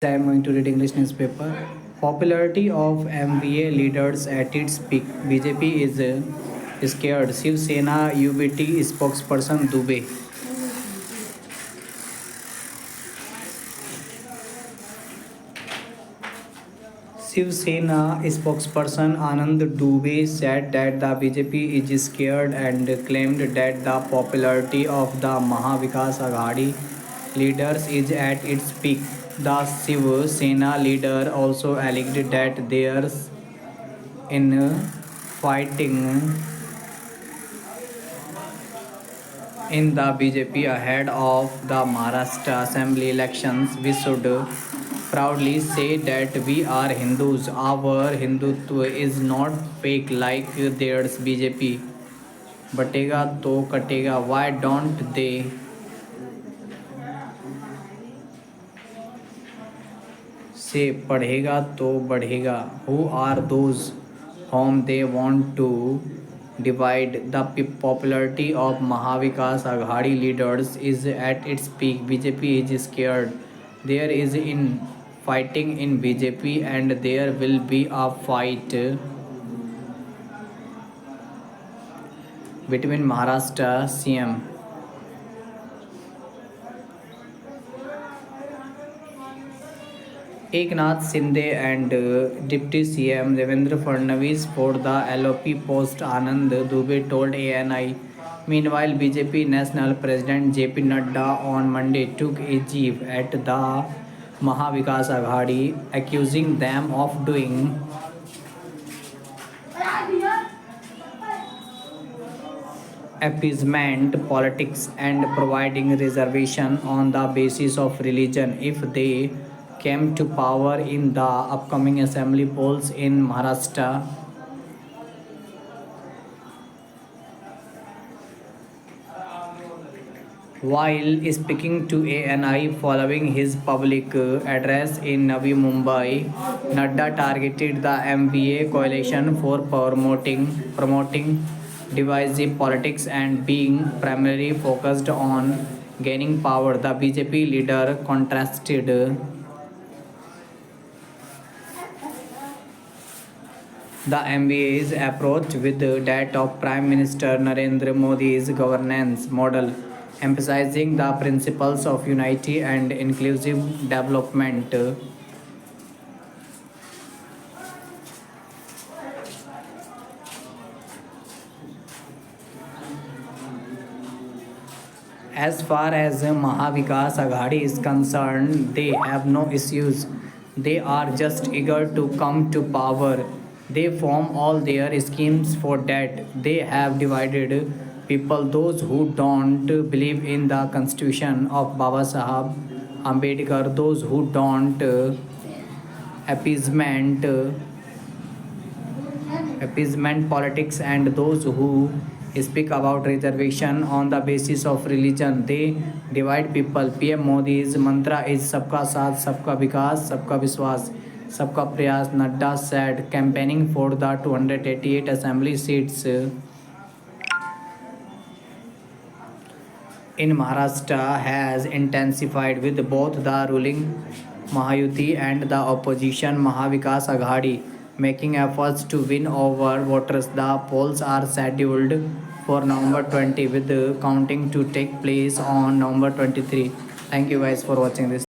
I am going to read English newspaper. Popularity of MVA leaders at its peak. BJP is scared. Shiv Sena UBT spokesperson Dubey. Shiv Sena spokesperson Anand Dubey said that the BJP is scared and claimed that the popularity of the Mahavikas Aghadi leaders is at its peak. The Shiv Sena leader also alleged that there's in fighting in the BJP ahead of the Maharashtra Assembly elections. We should proudly say that we are Hindus. Our Hindutva is not fake like theirs. BJP batega to katega. Why don't they say padhega to badhega? Who are those whom they want to divide? The popularity of Mahavikas Aghadi leaders is at its peak. BJP is scared. There is in fighting in BJP and there will be a fight between Maharashtra CM Eknath Shinde and Deputy CM Devendra Fadnavis for the LOP post. Anand Dubey told ANI. Meanwhile, BJP National President JP Nadda on Monday took a jeep at the Mahavikas Aghadi, accusing them of doing appeasement politics and providing reservation on the basis of religion if they came to power in the upcoming assembly polls in Maharashtra. While speaking to ANI following his public address in Navi Mumbai, Nadda targeted the MVA coalition for promoting divisive politics and being primarily focused on gaining power. The BJP leader contrasted the MBA's approach with that of Prime Minister Narendra Modi's governance model, emphasizing the principles of unity and inclusive development. As far as Mahavikas Aghadi is concerned, they have no issues. They are just eager to come to power. They form all their schemes for that. They have divided people, those who don't believe in the constitution of Baba Sahab Ambedkar, those who don't appeasement appeasement politics, and those who speak about reservation on the basis of religion. They divide people. PM Modi's mantra is Sabka Saath, Sabka Vikas, Sabka Vishwas, Sabka Prayas. Nadda said, campaigning for the 288 assembly seats in Maharashtra has intensified with both the ruling Mahayuti and the opposition Mahavikas Aghadi making efforts to win over voters. The polls are scheduled for November 20 with the counting to take place on November 23. Thank you guys for watching this.